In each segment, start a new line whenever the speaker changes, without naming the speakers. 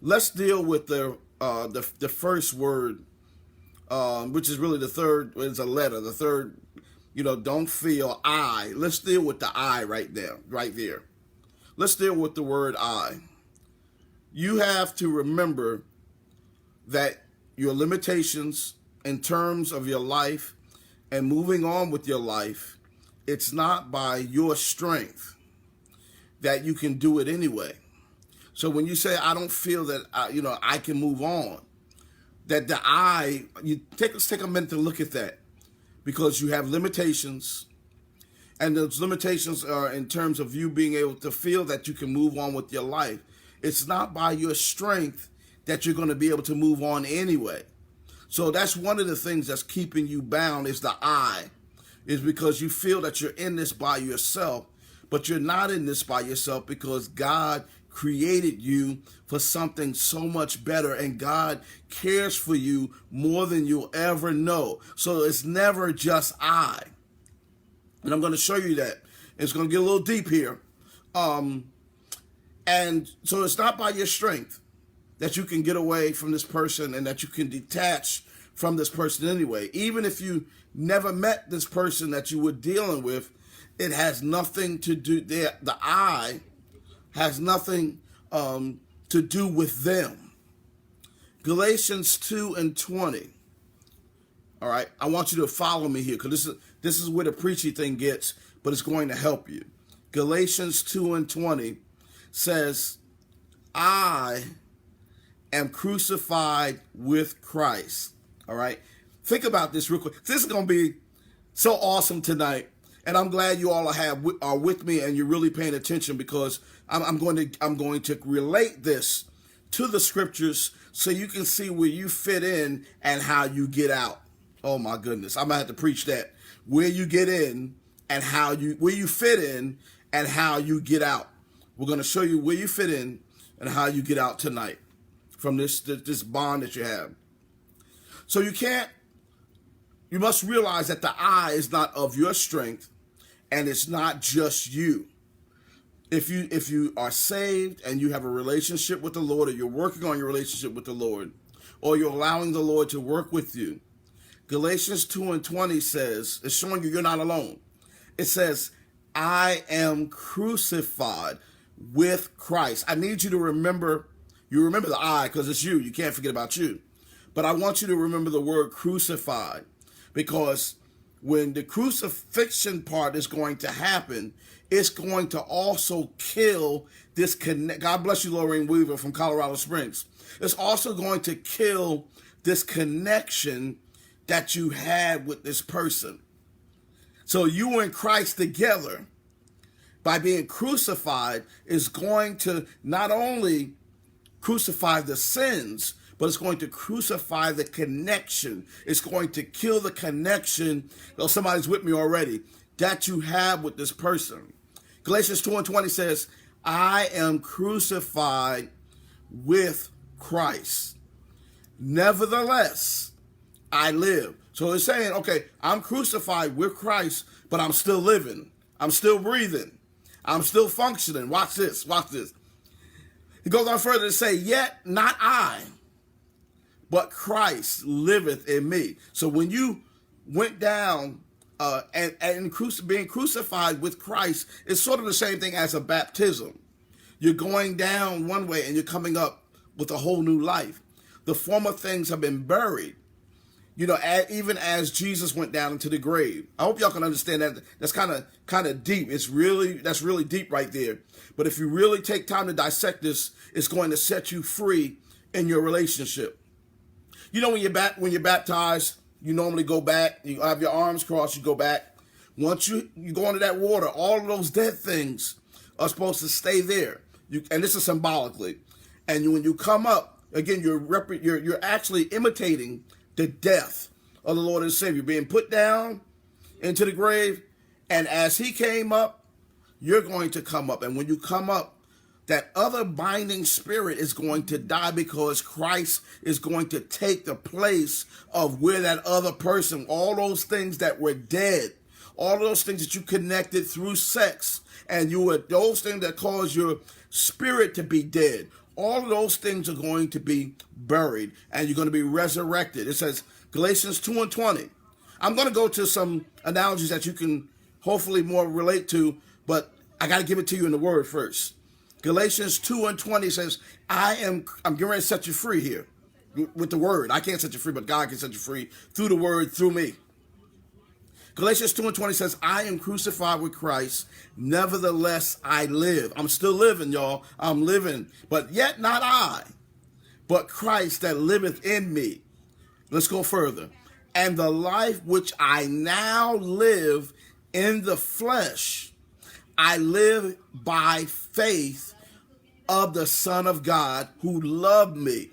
let's deal with the first word, which is really the third. It's a letter. The third, don't feel I. Let's deal with the I right there, right there. Let's deal with the word I. You have to remember that your limitations in terms of your life and moving on with your life, it's not by your strength that you can do it anyway. So when you say, I don't feel that, I can move on, that the let's take a minute to look at that, because you have limitations, and those limitations are in terms of you being able to feel that you can move on with your life. It's not by your strength that you're going to be able to move on anyway. So that's one of the things that's keeping you bound, is the I, is because you feel that you're in this by yourself, but you're not in this by yourself, because God created you for something so much better, and God cares for you more than you'll ever know. So it's never just I. And I'm going to show you that. It's going to get a little deep here. And so it's not by your strength that you can get away from this person and that you can detach from this person anyway. Even if you never met this person that you were dealing with, it has nothing to do, the I has nothing to do with them. Galatians 2:20. All right, I want you to follow me here, because this is where the preachy thing gets, but it's going to help you. Galatians 2:20 says, I am crucified with Christ. All right, think about this real quick. This is going to be so awesome tonight, and I'm glad you all are with me and you're really paying attention, because I'm going to relate this to the scriptures so you can see where you fit in and how you get out. Oh my goodness, I'm gonna have to preach that. Where you get in and where you fit in and how you get out. We're gonna show you where you fit in and how you get out tonight from this bond that you have. So you must realize that the I is not of your strength, and it's not just you. If you are saved and you have a relationship with the Lord, or you're working on your relationship with the Lord, or you're allowing the Lord to work with you, Galatians 2:20 says, it's showing you're not alone. It says, I am crucified with Christ. I need you to remember the I, because it's you. You can't forget about you. But I want you to remember the word crucified, because when the crucifixion part is going to happen, it's going to also kill this connect. God bless you, Lorraine Weaver from Colorado Springs. It's also going to kill this connection that you had with this person. So you and Christ together, by being crucified, is going to not only crucify the sins, but it's going to crucify the connection. It's going to kill the connection, though somebody's with me already, that you have with this person. Galatians 2:20 says, I am crucified with Christ. Nevertheless, I live. So it's saying, okay, I'm crucified with Christ, but I'm still living. I'm still breathing. I'm still functioning. Watch this. He goes on further to say, yet not I, but Christ liveth in me. So when you went down being crucified with Christ, it's sort of the same thing as a baptism. You're going down one way and you're coming up with a whole new life. The former things have been buried. Even as Jesus went down into the grave. I hope y'all can understand that. That's kind of deep. That's really deep right there. But if you really take time to dissect this, it's going to set you free in your relationship. When you're baptized, you normally go back. You have your arms crossed. You go back. Once you go into that water, all of those dead things are supposed to stay there. And this is symbolically. And when you come up again, you're actually imitating the death of the Lord and Savior, being put down into the grave. And as he came up, you're going to come up. And when you come up, that other binding spirit is going to die, because Christ is going to take the place of where that other person, all those things that were dead, all those things that you connected through sex, and those things that caused your spirit to be dead, all of those things are going to be buried and you're going to be resurrected. It says Galatians 2:20. I'm going to go to some analogies that you can hopefully more relate to, but I got to give it to you in the word first. Galatians 2:20 says, I'm getting ready to set you free here with the word. I can't set you free, but God can set you free through the word, through me. Galatians 2:20 says, I am crucified with Christ, nevertheless I live. I'm still living, y'all. I'm living, but yet not I, but Christ that liveth in me. Let's go further. And the life which I now live in the flesh, I live by faith of the Son of God who loved me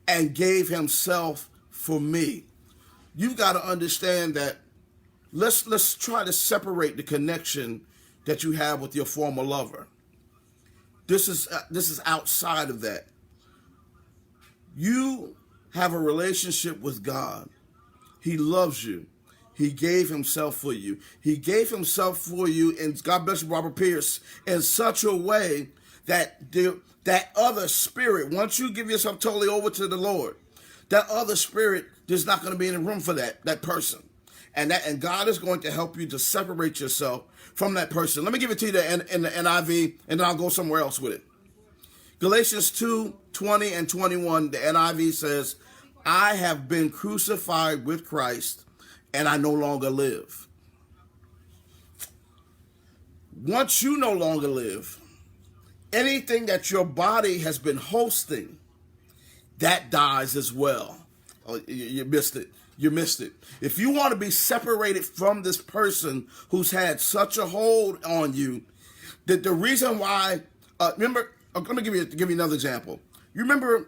and gave himself for me. You've got to understand that let's try to separate the connection that you have with your former lover. This is outside of that. You have a relationship with God. He loves you. He gave himself for you. He gave himself for you, and God bless you, Robert Pierce, in such a way that that other spirit, once you give yourself totally over to the Lord, that other spirit, there's not going to be any room for that person. And God is going to help you to separate yourself from that person. Let me give it to you in the NIV, and then I'll go somewhere else with it. Galatians 2:20 and 21, the NIV says, I have been crucified with Christ, and I no longer live. Once you no longer live, anything that your body has been hosting, that dies as well. Oh, you missed it. You missed it. If you want to be separated from this person who's had such a hold on you, that the reason why, remember, let me give you another example. You remember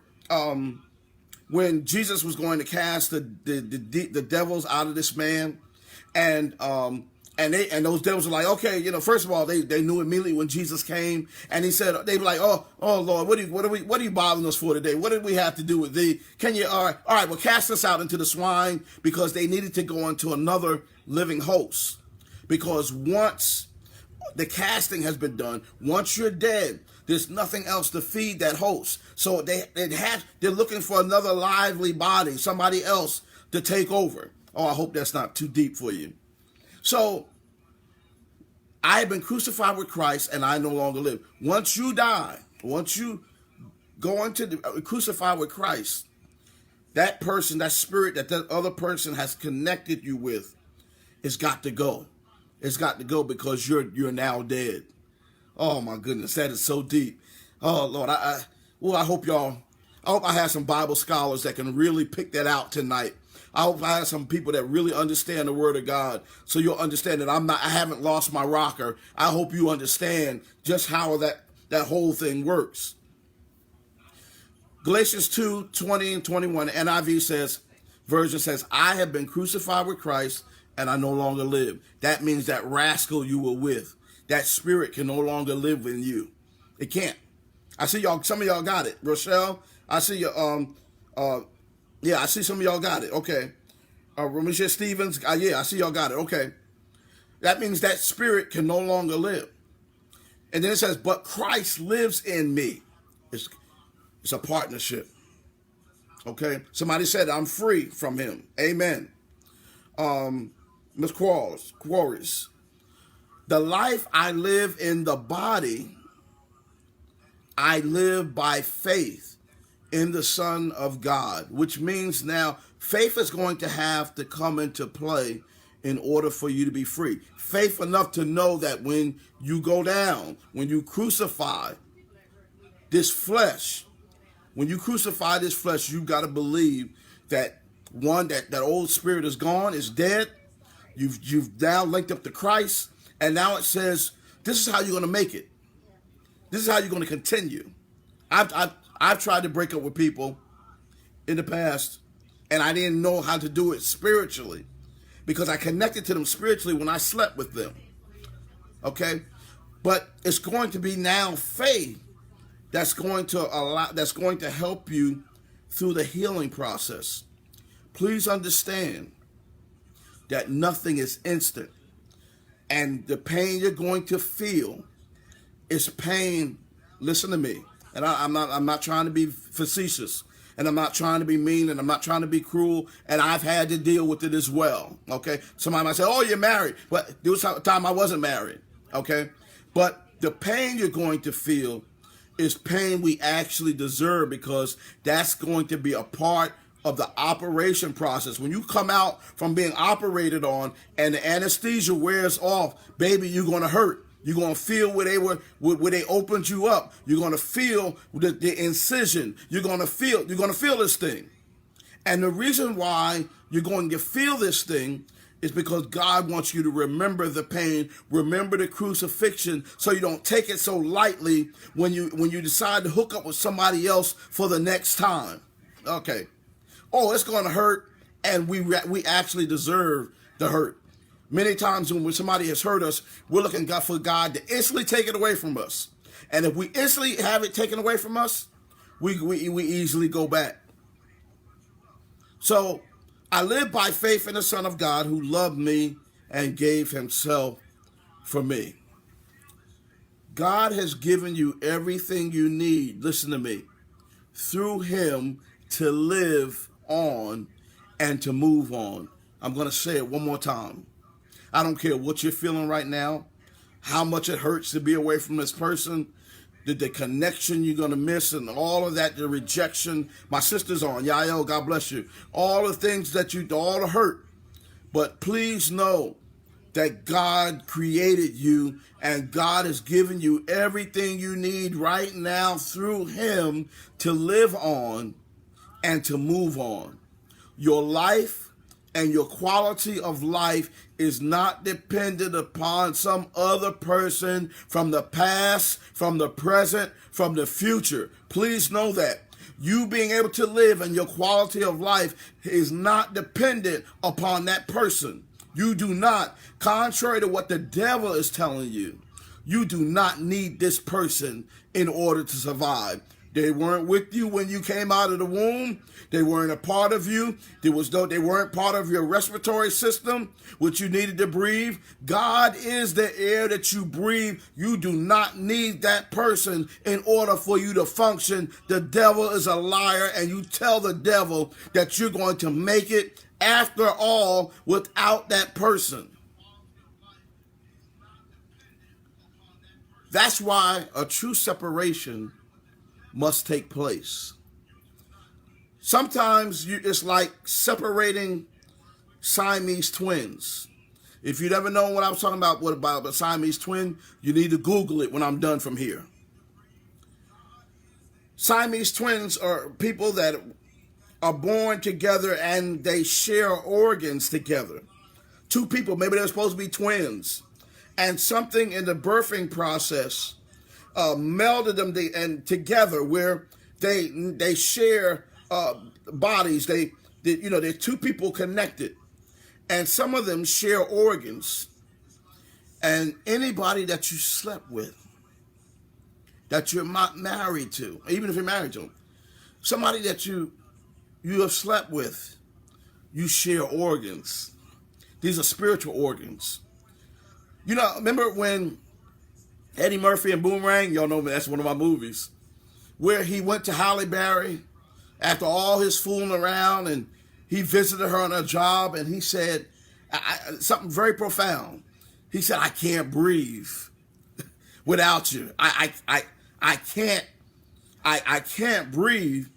when Jesus was going to cast the devils out of this man, and those devils were like, okay, first of all, they knew immediately when Jesus came, and he said, they were like, oh Lord, what are you bothering us for today? What did we have to do with thee? Can you, all right, well, cast us out into the swine, because they needed to go into another living host, because once the casting has been done, once you're dead, there's nothing else to feed that host. So they're looking for another lively body, somebody else to take over. Oh, I hope that's not too deep for you. So I have been crucified with Christ, and I no longer live. Once you die, once you go into crucified with Christ, that person, that spirit that other person has connected you with, it's got to go. It's got to go, because you're now dead. Oh my goodness, that is so deep. Oh Lord, I hope I have some Bible scholars that can really pick that out tonight. I hope I have some people that really understand the Word of God, so you'll understand that I haven't lost my rocker. I hope you understand just how that whole thing works. Galatians 2:20 and 21, NIV version says, I have been crucified with Christ, and I no longer live. That means that rascal you were with, that spirit can no longer live in you. It can't. I see y'all, some of y'all got it. Rochelle, I see you, yeah, I see some of y'all got it. Okay. Ramisha Stevens, yeah, I see y'all got it. Okay. That means that spirit can no longer live. And then it says, but Christ lives in me. It's a partnership. Okay. Somebody said, I'm free from him. Amen. Ms. Quarries. The life I live in the body, I live by faith in the Son of God, which means now faith is going to have to come into play in order for you to be free. Faith enough to know that when you go down, when you crucify this flesh, you've got to believe that one, that old spirit is gone, is dead. You've now linked up to Christ, and now it says, this is how you're going to make it. This is how you're going to continue. I've tried to break up with people in the past, and I didn't know how to do it spiritually, because I connected to them spiritually when I slept with them. Okay? But it's going to be now faith that's going to help you through the healing process. Please understand that nothing is instant, and the pain you're going to feel is pain. Listen to me. And I'm not trying to be facetious, and I'm not trying to be mean, and I'm not trying to be cruel, and I've had to deal with it as well, okay? Somebody might say, oh, you're married. But there was a time I wasn't married, okay? But the pain you're going to feel is pain we actually deserve, because that's going to be a part of the operation process. When you come out from being operated on and the anesthesia wears off, baby, you're going to hurt. You're going to feel where they opened you up. You're going to feel the incision. You're going to feel this thing. And the reason why you're going to feel this thing is because God wants you to remember the pain, remember the crucifixion, so you don't take it so lightly when you decide to hook up with somebody else for the next time. Okay. Oh, it's going to hurt, and we actually deserve the hurt. Many times when somebody has hurt us, we're looking for God to instantly take it away from us. And if we instantly have it taken away from us, we easily go back. So I live by faith in the Son of God who loved me and gave himself for me. God has given you everything you need, listen to me, through him to live on and to move on. I'm going to say it one more time. I don't care what you're feeling right now, how much it hurts to be away from this person, the connection you're going to miss, and all of that, the rejection. My sister's on. Yael, God bless you. All the things all the hurt. But please know that God created you, and God has given you everything you need right now through him to live on and to move on. Your life and your quality of life is not dependent upon some other person from the past, from the present, from the future. Please know that. You being able to live and your quality of life is not dependent upon that person. You do not, contrary to what the devil is telling you, you do not need this person in order to survive. They weren't with you when you came out of the womb. They weren't a part of you. They weren't part of your respiratory system, which you needed to breathe. God is the air that you breathe. You do not need that person in order for you to function. The devil is a liar, and you tell the devil that you're going to make it after all without that person. That's why a true separation must take place. Sometimes it's like separating Siamese twins. If you never know what I was talking about a Siamese twin, you need to Google it when I'm done from here. Siamese twins are people that are born together and they share organs together. Two people, maybe they're supposed to be twins, and something in the birthing process melded them together where they share bodies. They're two people connected, and some of them share organs. And anybody that you slept with, that you're not married to, even if you're married to them, somebody that you have slept with, you share organs. These are spiritual organs. Remember when Eddie Murphy and Boomerang, y'all know me, that's one of my movies, where he went to Halle Berry after all his fooling around, and he visited her on her job, and he said something very profound. He said, I can't breathe without you. I can't breathe.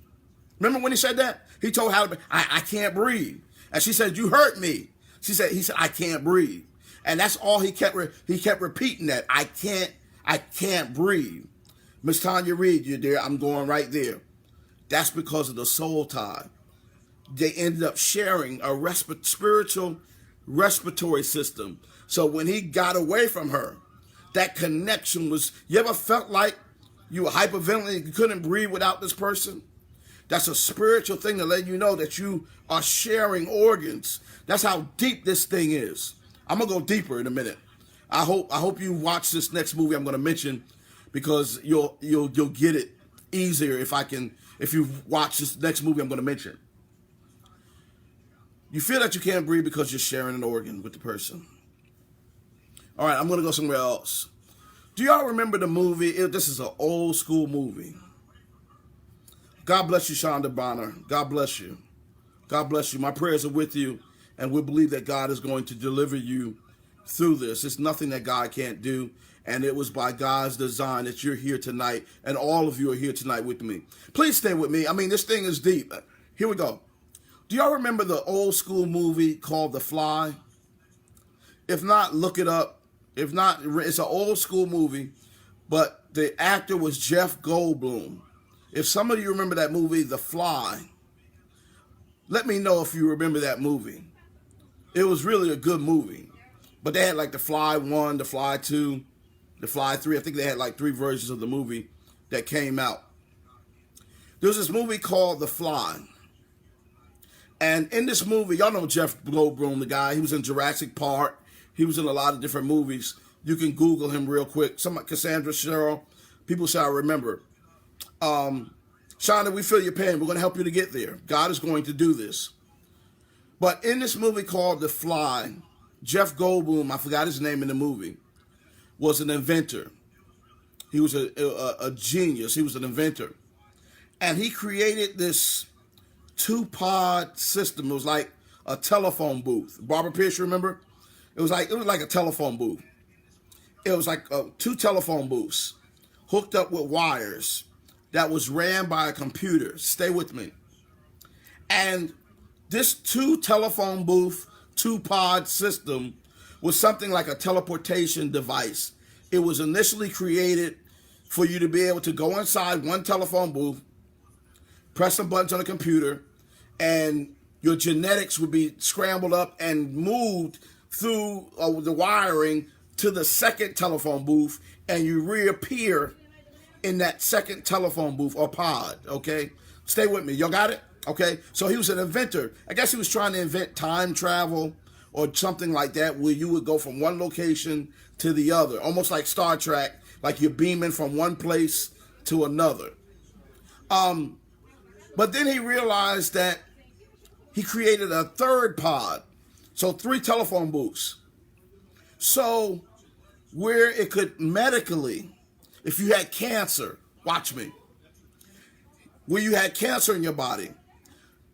Remember when he said that? He told Halle Berry, I can't breathe. And she said, you hurt me. He said, I can't breathe. And that's all he kept repeating, that I can't breathe. Miss Tanya Reed, you dear, I'm going right there. That's because of the soul tie. They ended up sharing a spiritual respiratory system. So when he got away from her, that connection was, you ever felt like you were hyperventilating, you couldn't breathe without this person? That's a spiritual thing to let you know that you are sharing organs. That's how deep this thing is. I'm going to go deeper in a minute. I hope you watch this next movie I'm going to mention, because you'll get it easier if you watch this next movie I'm going to mention. You feel that you can't breathe because you're sharing an organ with the person. All right, I'm going to go somewhere else. Do y'all remember the movie? This is an old school movie. God bless you, Shonda Bonner. God bless you. God bless you. My prayers are with you, and we believe that God is going to deliver you through this. It's nothing that God can't do, and it was by God's design that you're here tonight, and all of you are here tonight with me. Please stay with me. I mean, this thing is deep. Here we go. Do y'all remember the old school movie called The Fly? If not, look it up. If not, it's an old school movie, but the actor was Jeff Goldblum. If some of you remember that movie, The Fly, let me know if you remember that movie. It was really a good movie. But they had like The Fly 1, The Fly 2, The Fly 3. I think they had like 3 versions of the movie that came out. There was this movie called The Fly. And in this movie, y'all know Jeff Goldblum, the guy. He was in Jurassic Park. He was in a lot of different movies. You can Google him real quick. Cassandra Cheryl. People shall remember. Shonda, we feel your pain. We're going to help you to get there. God is going to do this. But in this movie called The Fly, Jeff Goldblum, I forgot his name in the movie, was an inventor. He was a genius. He was an inventor. And he created this 2-pod system. It was like a telephone booth. Barbara Pierce, remember? It was like a telephone booth. It was like 2 telephone booths hooked up with wires that was ran by a computer. Stay with me. And this 2 telephone booth, 2-pod system was something like a teleportation device. It was initially created for you to be able to go inside one telephone booth, press some buttons on a computer, and your genetics would be scrambled up and moved through the wiring to the second telephone booth, and you reappear in that second telephone booth or pod, okay? Stay with me. Y'all got it? Okay? So he was an inventor. I guess he was trying to invent time travel or something like that, where you would go from one location to the other, almost like Star Trek, like you're beaming from one place to another. But then he realized that he created a 3rd pod. So 3 telephone booths. So where it could medically, if you had cancer, watch me, where you had cancer in your body,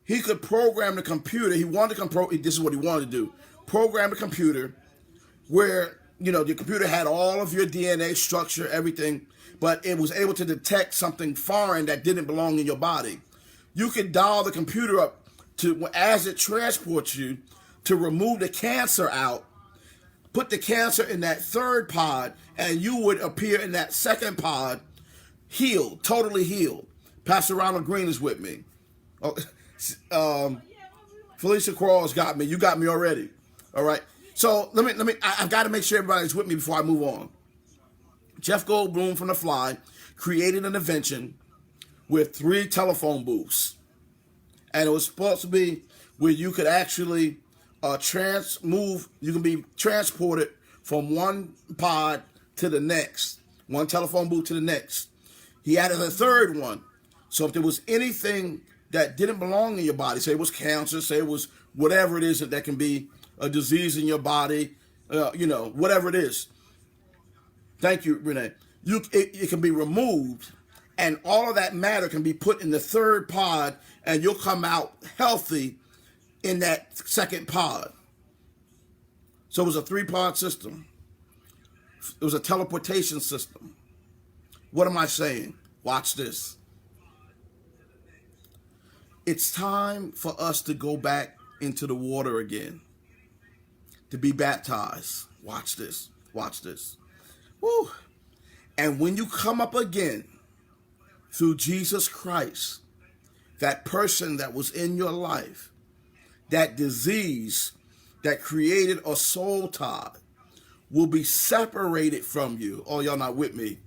he could program the computer. He wanted to this is what he wanted to do. Program the computer where, the computer had all of your DNA structure, everything, but it was able to detect something foreign that didn't belong in your body. You could dial the computer up to, as it transports you, to remove the cancer out, put the cancer in that 3rd pod, and you would appear in that 2nd pod, healed, totally healed. Pastor Ronald Green is with me. Felicia Quarles got me. You got me already. All right. So I've got to make sure everybody's with me before I move on. Jeff Goldblum from The Fly created an invention with 3 telephone booths. And it was supposed to be where you could actually you can be transported from one pod to the next, one telephone booth to the next. He added a 3rd one. So if there was anything that didn't belong in your body, say it was cancer, say it was whatever it is that can be a disease in your body, whatever it is. Thank you, Renee. It can be removed, and all of that matter can be put in the 3rd pod, and you'll come out healthy in that 2nd pod. So it was a 3-pod system. It was a teleportation system. What am I saying? Watch this. It's time for us to go back into the water again, to be baptized. Watch this. Watch this. Woo. And when you come up again through Jesus Christ, that person that was in your life, that disease that created a soul tie, will be separated from you. Oh, y'all not with me.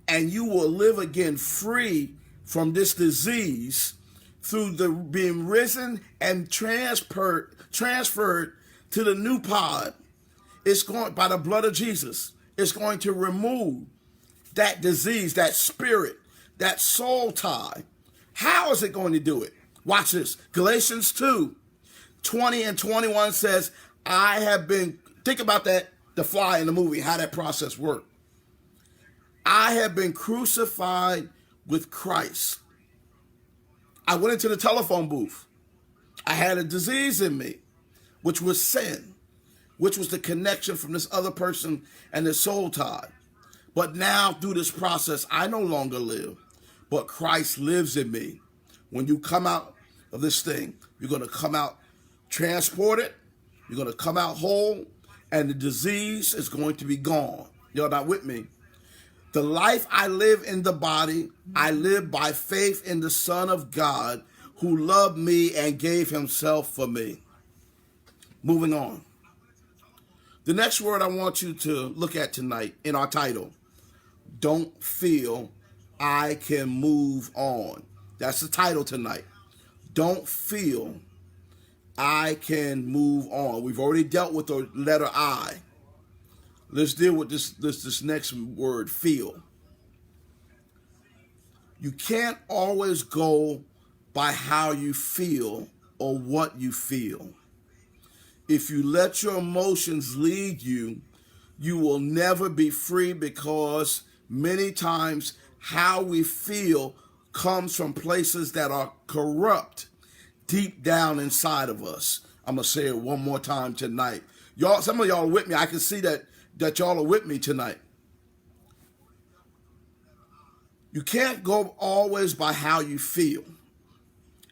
And you will live again free from this disease through the being risen and transferred to the new pod. It's going, by the blood of Jesus, it's going to remove that disease, that spirit, that soul tie. How is it going to do it? Watch this. Galatians 2:20 and 21 says, think about that, The Fly in the movie, how that process worked. I have been crucified with Christ. I went into the telephone booth. I had a disease in me, which was sin, which was the connection from this other person and the soul tie. But now through this process, I no longer live, but Christ lives in me. When you come out of this thing, you're going to come out transported, you're going to come out whole, and the disease is going to be gone. Y'all not with me? The life I live in the body, I live by faith in the Son of God who loved me and gave himself for me. Moving on. The next word I want you to look at tonight in our title, don't feel I can move on. That's the title tonight. Don't feel I can move on. We've already dealt with the letter I. Let's deal with this next word, feel. You can't always go by how you feel or what you feel. If you let your emotions lead you, you will never be free, because many times how we feel comes from places that are corrupt deep down inside of us. I'm going to say it one more time tonight. Y'all, some of y'all are with me. I can see that y'all are with me tonight. You can't go always by how you feel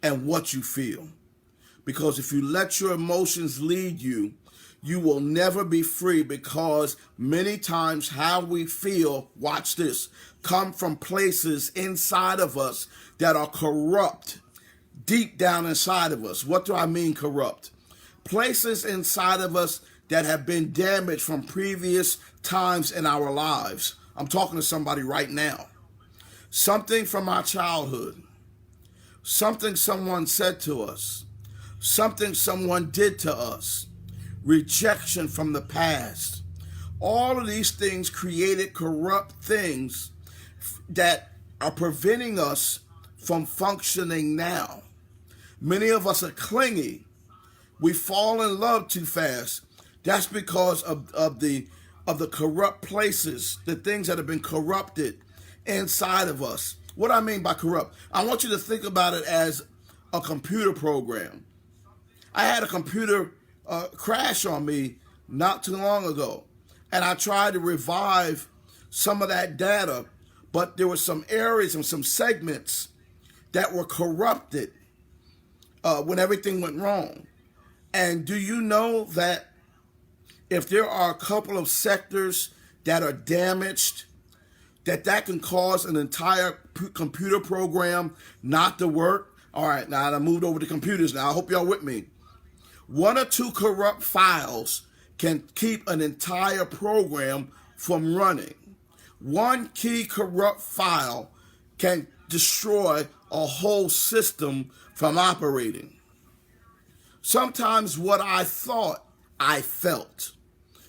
and what you feel. Because if you let your emotions lead you, you will never be free, because many times how we feel, watch this, come from places inside of us that are corrupt, deep down inside of us. What do I mean corrupt? Places inside of us that have been damaged from previous times in our lives. I'm talking to somebody right now. Something from our childhood. Something someone said to us. Something someone did to us. Rejection from the past. All of these things created corrupt things that are preventing us from functioning now. Many of us are clingy. We fall in love too fast. That's because of the corrupt places, the things that have been corrupted inside of us. What I mean by corrupt, I want you to think about it as a computer program. I had a computer crash on me not too long ago, and I tried to revive some of that data, but there were some areas and some segments that were corrupted when everything went wrong. And do you know that if there are a couple of sectors that are damaged, that can cause an entire computer program not to work? All right, now I moved over to computers now. I hope y'all with me. One or two corrupt files can keep an entire program from running. One key corrupt file can destroy a whole system from operating. Sometimes what I thought I felt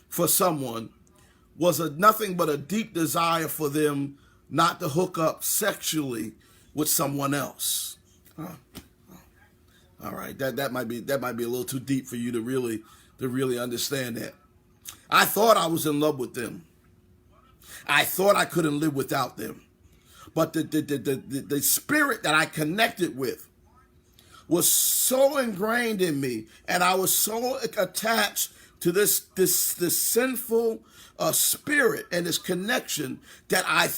for someone was nothing but a deep desire for them not to hook up sexually with someone else. All right, that might be a little too deep for you to really understand that. I thought I was in love with them. I thought I couldn't live without them. But the spirit that I connected with was so ingrained in me, and I was so attached to this sinful spirit and this connection that I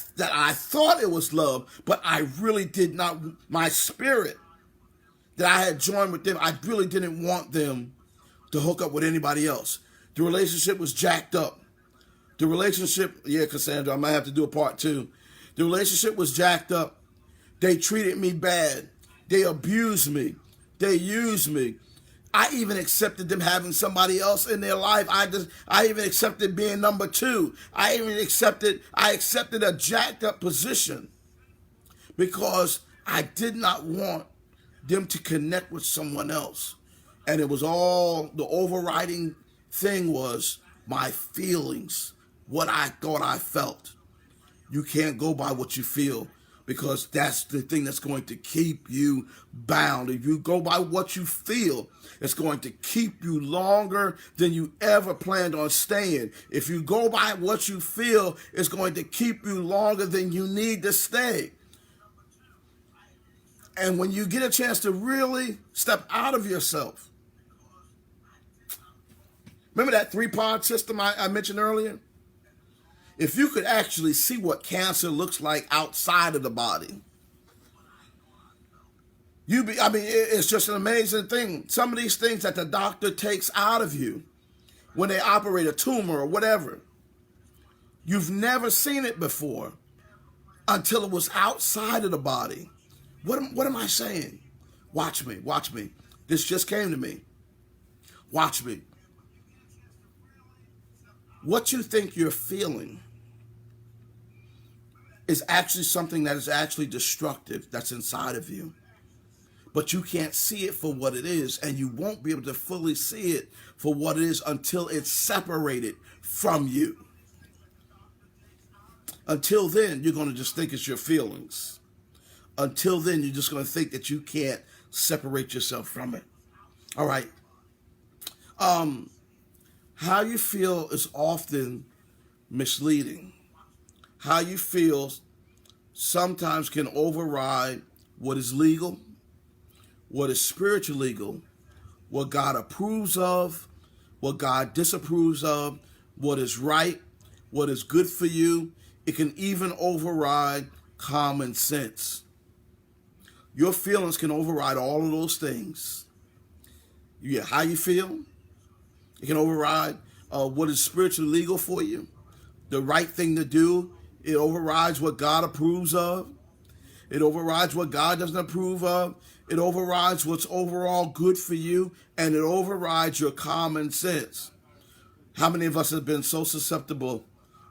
thought it was love, but I really did not. My spirit that I had joined with them, I really didn't want them to hook up with anybody else. The relationship was jacked up. The relationship, yeah, Cassandra, I might have to do a part 2. The relationship was jacked up. They treated me bad. They abused me. They used me. I even accepted them having somebody else in their life. I even accepted being number 2. I accepted a jacked up position because I did not want them to connect with someone else. And it was all, the overriding thing was my feelings, what I thought I felt. You can't go by what you feel, because that's the thing that's going to keep you bound. If you go by what you feel, it's going to keep you longer than you ever planned on staying. If you go by what you feel, it's going to keep you longer than you need to stay. And when you get a chance to really step out of yourself, remember that 3-part system I mentioned earlier? If you could actually see what cancer looks like outside of the body, it's just an amazing thing. Some of these things that the doctor takes out of you when they operate a tumor or whatever, you've never seen it before until it was outside of the body. What am I saying? Watch me. This just came to me. Watch me. What you think you're feeling is actually something that is actually destructive that's inside of you. But you can't see it for what it is, and you won't be able to fully see it for what it is until it's separated from you. Until then, you're going to just think it's your feelings. Until then, you're just going to think that you can't separate yourself from it. All right. How you feel is often misleading. How you feel sometimes can override what is legal, what is spiritually legal, what God approves of, what God disapproves of, what is right, what is good for you. It can even override common sense. Your feelings can override all of those things. Yeah, how you feel. It can override what is spiritually legal for you. The right thing to do. It overrides what God approves of. It overrides what God doesn't approve of. It overrides what's overall good for you. And it overrides your common sense. How many of us have been so susceptible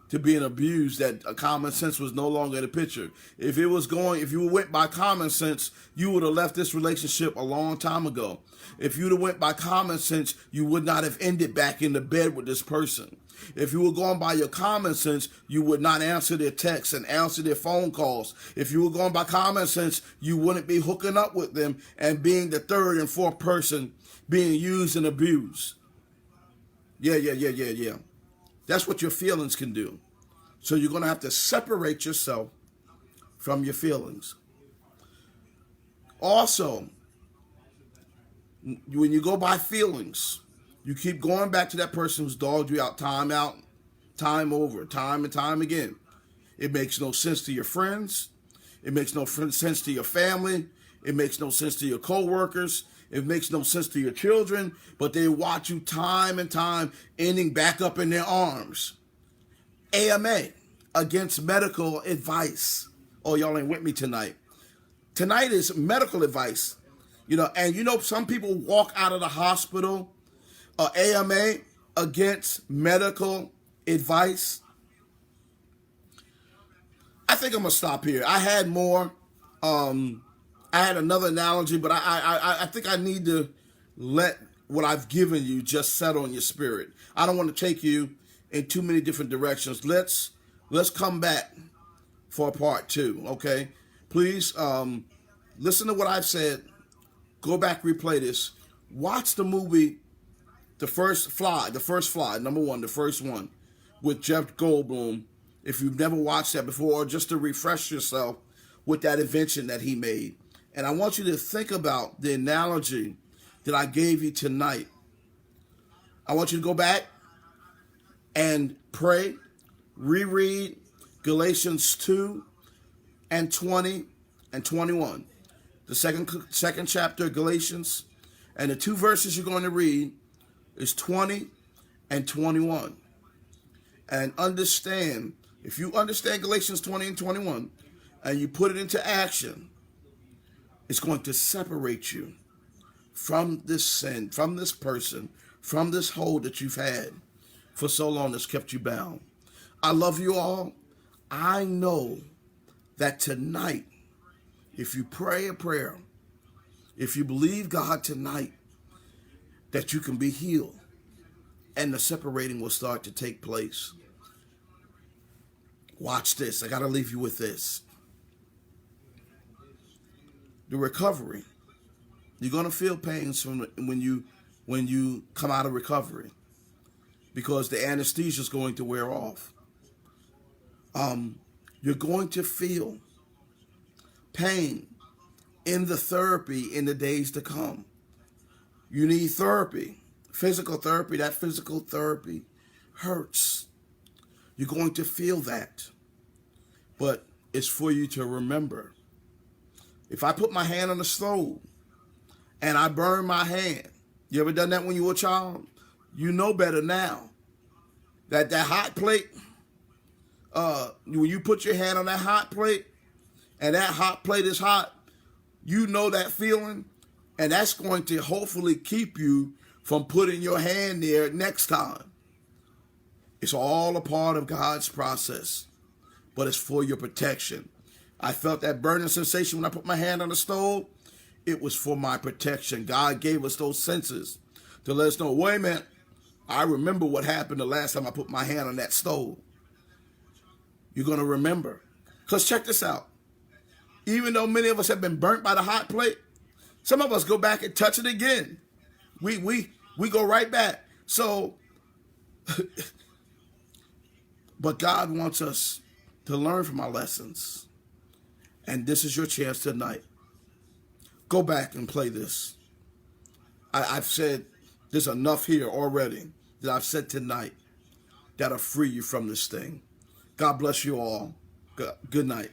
to being abused that common sense was no longer in the picture? If you went by common sense, you would have left this relationship a long time ago. If you'd have went by common sense, you would not have ended back in the bed with this person. If you were going by your common sense, you would not answer their texts and answer their phone calls. If you were going by common sense, you wouldn't be hooking up with them and being the third and fourth person being used and abused. Yeah. That's what your feelings can do. So you're going to have to separate yourself from your feelings. Also, when you go by feelings, you keep going back to that person who's dogged you out, time over, time and time again. It makes no sense to your friends. It makes no sense to your family. It makes no sense to your co-workers. It makes no sense to your children, but they watch you time and time, ending back up in their arms. AMA, against medical advice. Oh, y'all ain't with me tonight. Tonight is medical advice. Some people walk out of the hospital, AMA, against medical advice. I think I'm going to stop here. I had more. I had another analogy, but I think I need to let what I've given you just settle in your spirit. I don't want to take you in too many different directions. Let's come back for part 2, okay? Please listen to what I've said. Go back, replay this. Watch the movie, The First Fly, number 1, the first one, with Jeff Goldblum. If you've never watched that before, or just to refresh yourself with that invention that he made. And I want you to think about the analogy that I gave you tonight. I want you to go back and pray, reread Galatians 2 and 20 and 21. The second chapter of Galatians. And the 2 verses you're going to read is 20 and 21. And understand, if you understand Galatians 20 and 21, and you put it into action, it's going to separate you from this sin, from this person, from this hold that you've had for so long that's kept you bound. I love you all. I know that tonight, if you pray a prayer, if you believe God tonight, that you can be healed and the separating will start to take place. Watch this. I got to leave you with this. The recovery. You're going to feel pains from when you come out of recovery, because the anesthesia is going to wear off. You're going to feel pain in the therapy in the days to come. You need therapy, physical therapy. That physical therapy hurts. You're going to feel that. But it's for you to remember. If I put my hand on the stove and I burn my hand, you ever done that when you were a child? You know better now. That hot plate, when you put your hand on that hot plate and that hot plate is hot, you know that feeling, and that's going to hopefully keep you from putting your hand there next time. It's all a part of God's process, but it's for your protection. I felt that burning sensation when I put my hand on the stove. It was for my protection. God gave us those senses to let us know, wait a minute, I remember what happened the last time I put my hand on that stove. You're going to remember. Because check this out. Even though many of us have been burnt by the hot plate, some of us go back and touch it again. We go right back. So, but God wants us to learn from our lessons. And this is your chance tonight. Go back and play this. I've said there's enough here already that I've said tonight that'll free you from this thing. God bless you all. Good night.